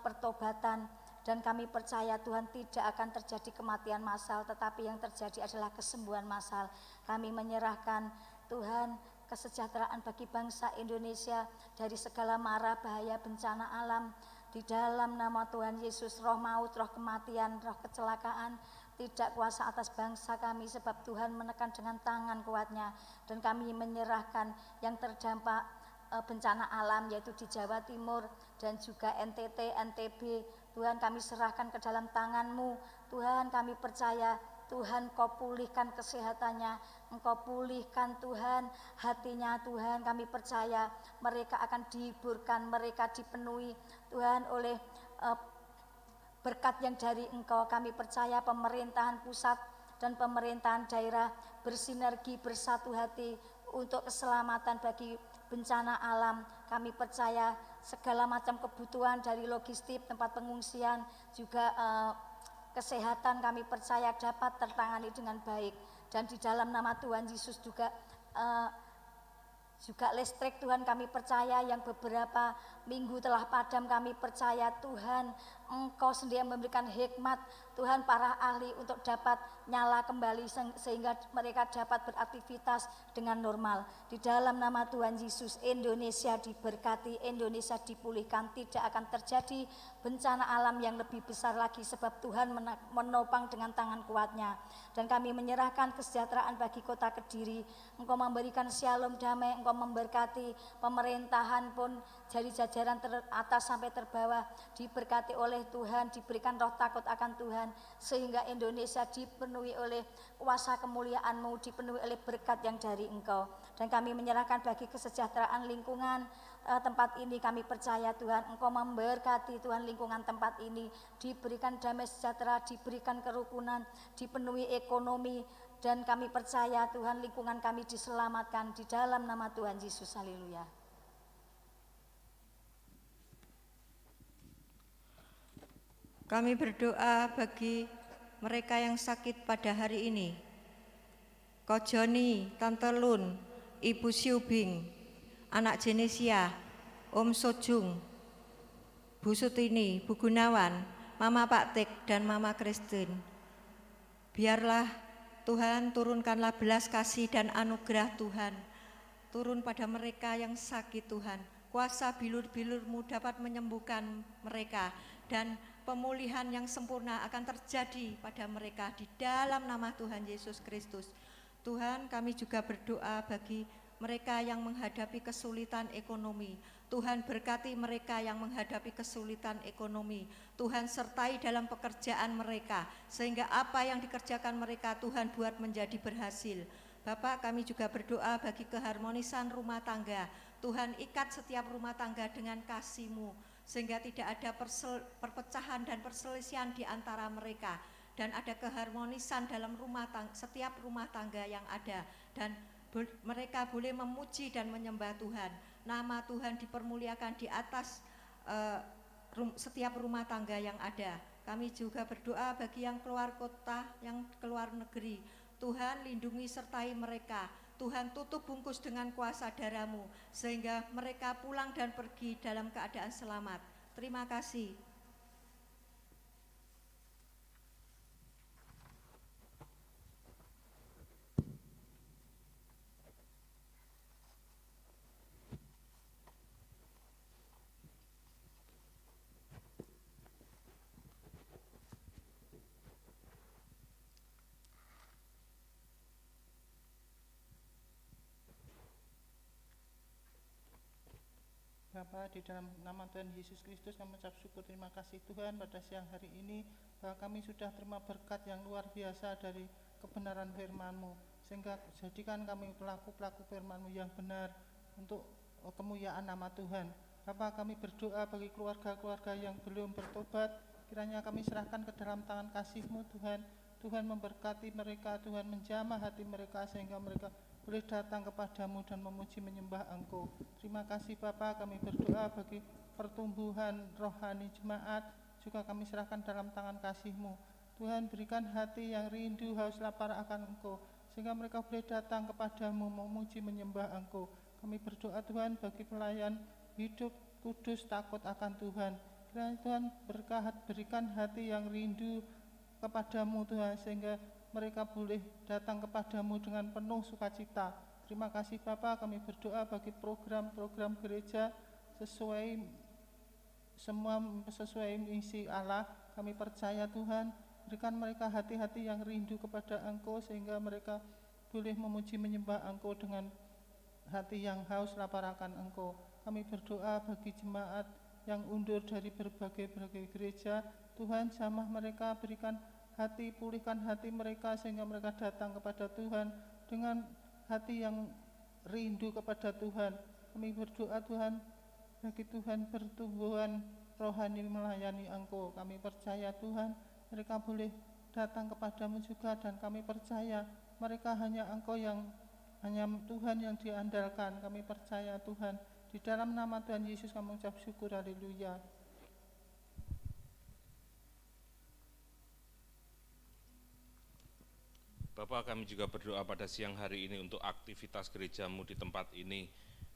pertobatan. Dan kami percaya Tuhan tidak akan terjadi kematian massal, tetapi yang terjadi adalah kesembuhan massal. Kami menyerahkan Tuhan kesejahteraan bagi bangsa Indonesia dari segala mara bahaya bencana alam. Di dalam nama Tuhan Yesus, roh maut, roh kematian, roh kecelakaan tidak kuasa atas bangsa kami, sebab Tuhan menekan dengan tangan kuatnya. Dan kami menyerahkan yang terdampak bencana alam, yaitu di Jawa Timur dan juga NTT, NTB. Tuhan, kami serahkan ke dalam tangan-Mu. Tuhan, kami percaya Tuhan Kau pulihkan kesehatannya, Engkau pulihkan Tuhan hatinya. Tuhan, kami percaya mereka akan dihiburkan, mereka dipenuhi Tuhan oleh berkat yang dari Engkau. Kami percaya pemerintahan pusat dan pemerintahan daerah bersinergi, bersatu hati untuk keselamatan bagi bencana alam. Kami percaya segala macam kebutuhan dari logistik, tempat pengungsian, juga kesehatan kami percaya dapat tertangani dengan baik. Dan di dalam nama Tuhan Yesus juga listrik Tuhan kami percaya yang beberapa minggu telah padam, kami percaya Tuhan Engkau sendiri yang memberikan hikmat Tuhan para ahli untuk dapat nyala kembali sehingga mereka dapat beraktivitas dengan normal. Di dalam nama Tuhan Yesus, Indonesia diberkati, Indonesia dipulihkan, tidak akan terjadi bencana alam yang lebih besar lagi sebab Tuhan menopang dengan tangan kuatnya. Dan kami menyerahkan kesejahteraan bagi kota Kediri. Engkau memberikan shalom damai, Engkau memberkati pemerintahan pun dari jajaran teratas sampai terbawah diberkati oleh Tuhan, diberikan roh takut akan Tuhan sehingga Indonesia dipenuhi oleh kuasa kemuliaan-Mu, dipenuhi oleh berkat yang dari Engkau. Dan kami menyerahkan bagi kesejahteraan lingkungan tempat ini, kami percaya Tuhan Engkau memberkati Tuhan lingkungan tempat ini, diberikan damai sejahtera, diberikan kerukunan, dipenuhi ekonomi, dan kami percaya Tuhan lingkungan kami diselamatkan di dalam nama Tuhan Yesus. Haleluya. Kami berdoa bagi mereka yang sakit pada hari ini. Ko Joni, Tante Lun, Ibu Siubing, Anak Jenesia, Om Sojung, Bu Sutini, Bu Gunawan, Mama Pak Tek, dan Mama Kristin. Biarlah Tuhan turunkanlah belas kasih dan anugerah Tuhan turun pada mereka yang sakit Tuhan. Kuasa bilur-bilur-Mu dapat menyembuhkan mereka dan pemulihan yang sempurna akan terjadi pada mereka di dalam nama Tuhan Yesus Kristus. Tuhan, kami juga berdoa bagi mereka yang menghadapi kesulitan ekonomi. Tuhan berkati mereka yang menghadapi kesulitan ekonomi. Tuhan sertai dalam pekerjaan mereka sehingga apa yang dikerjakan mereka Tuhan buat menjadi berhasil. Bapak, kami juga berdoa bagi keharmonisan rumah tangga. Tuhan ikat setiap rumah tangga dengan kasih-Mu sehingga tidak ada perpecahan dan perselisihan di antara mereka dan ada keharmonisan dalam setiap rumah tangga yang ada dan mereka boleh memuji dan menyembah Tuhan. Nama Tuhan dipermuliakan di atas setiap rumah tangga yang ada. Kami juga berdoa bagi yang keluar kota, yang keluar negeri. Tuhan lindungi sertai mereka. Tuhan tutup bungkus dengan kuasa darah-Mu sehingga mereka pulang dan pergi dalam keadaan selamat. Terima kasih. Bapa, di dalam nama Tuhan Yesus Kristus kami mengucap syukur, terima kasih Tuhan pada siang hari ini bahwa kami sudah terima berkat yang luar biasa dari kebenaran firman-Mu sehingga jadikan kami pelaku-pelaku firman-Mu yang benar untuk kemuliaan nama Tuhan. Bapa, kami berdoa bagi keluarga-keluarga yang belum bertobat, kiranya kami serahkan ke dalam tangan kasih-Mu Tuhan. Tuhan memberkati mereka, Tuhan menjamah hati mereka sehingga mereka boleh datang kepadamu dan memuji menyembah Engkau. Terima kasih Bapa, kami berdoa bagi pertumbuhan rohani jemaat, juga kami serahkan dalam tangan kasih-Mu. Tuhan berikan hati yang rindu, haus, lapar akan Engkau, sehingga mereka boleh datang kepadamu memuji menyembah Engkau. Kami berdoa Tuhan bagi pelayan hidup kudus takut akan Tuhan. Kiranya Tuhan berikan hati yang rindu kepadamu Tuhan, sehingga mereka boleh datang kepadamu dengan penuh sukacita. Terima kasih Bapa, kami berdoa bagi program-program gereja sesuai misi Allah. Kami percaya Tuhan, berikan mereka hati-hati yang rindu kepada Engkau sehingga mereka boleh memuji menyembah Engkau dengan hati yang haus lapar akan Engkau. Kami berdoa bagi jemaat yang undur dari berbagai gereja. Tuhan jamah mereka, berikan hati, pulihkan hati mereka sehingga mereka datang kepada Tuhan dengan hati yang rindu kepada Tuhan. Kami berdoa Tuhan bagi Tuhan pertumbuhan rohani melayani Engkau. Kami percaya Tuhan mereka boleh datang kepadamu juga, dan kami percaya mereka hanya Tuhan yang diandalkan. Kami percaya Tuhan, di dalam nama Tuhan Yesus kami mengucap syukur, haleluya. Bapak, kami juga berdoa pada siang hari ini untuk aktivitas gerejamu di tempat ini.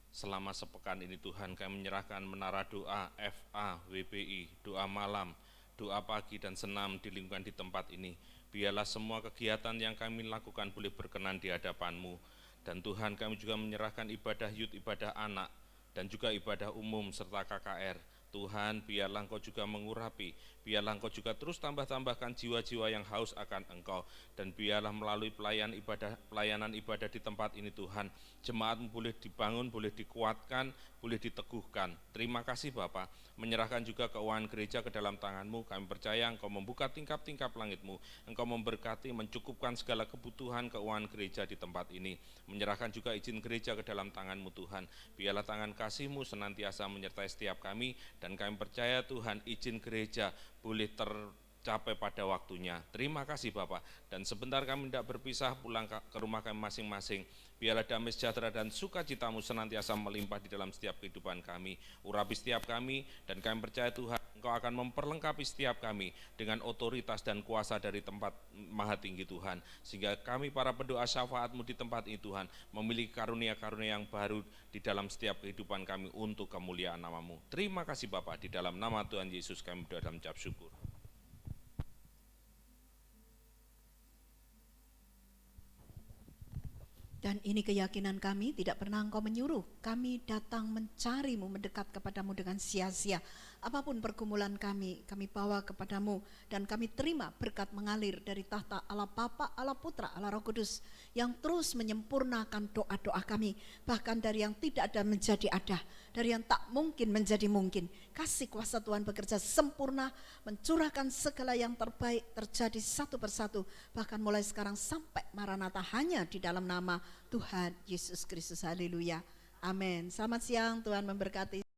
Selama sepekan ini Tuhan, kami menyerahkan menara doa, FA, WPI, doa malam, doa pagi dan senam di lingkungan di tempat ini. Biarlah semua kegiatan yang kami lakukan boleh berkenan di hadapan-Mu. Dan Tuhan, kami juga menyerahkan ibadah youth, ibadah anak, dan juga ibadah umum serta KKR. Tuhan, biarlah Engkau juga mengurapi, biarlah Engkau juga terus tambahkan jiwa-jiwa yang haus akan Engkau, dan biarlah melalui pelayanan ibadah di tempat ini Tuhan, jemaat boleh dibangun, boleh dikuatkan, boleh diteguhkan. Terima kasih Bapa, menyerahkan juga keuangan gereja ke dalam tangan-Mu. Kami percaya Engkau membuka tingkap-tingkap langit-Mu, Engkau memberkati, mencukupkan segala kebutuhan keuangan gereja di tempat ini. Menyerahkan juga izin gereja ke dalam tangan-Mu Tuhan, biarlah tangan kasih-Mu senantiasa menyertai setiap kami. Dan kami percaya Tuhan, izin gereja boleh tercapai pada waktunya. Terima kasih Bapak. Dan sebentar kami tidak berpisah pulang ke rumah kami masing-masing. Biarlah damai sejahtera dan sukacita-Mu senantiasa melimpah di dalam setiap kehidupan kami. Urapi setiap kami, dan kami percaya Tuhan, Engkau akan memperlengkapi setiap kami dengan otoritas dan kuasa dari tempat maha tinggi Tuhan. Sehingga kami para pendoa syafaat-Mu di tempat ini Tuhan, memiliki karunia-karunia yang baru di dalam setiap kehidupan kami untuk kemuliaan nama-Mu. Terima kasih Bapak, di dalam nama Tuhan Yesus kami berdoa dan mengucap syukur. Dan ini keyakinan kami, tidak pernah Engkau menyuruh kami datang mencari-Mu, mendekat kepadamu dengan sia-sia. Apapun pergumulan kami bawa kepadamu, dan kami terima berkat mengalir dari tahta Allah Bapa, Allah Putra, Allah Roh Kudus, yang terus menyempurnakan doa-doa kami, bahkan dari yang tidak ada menjadi ada, dari yang tak mungkin menjadi mungkin. Kasih kuasa Tuhan bekerja sempurna, mencurahkan segala yang terbaik terjadi satu persatu, bahkan mulai sekarang sampai Maranatha, hanya di dalam nama Tuhan Yesus Kristus. Haleluya. Amin. Selamat siang, Tuhan memberkati.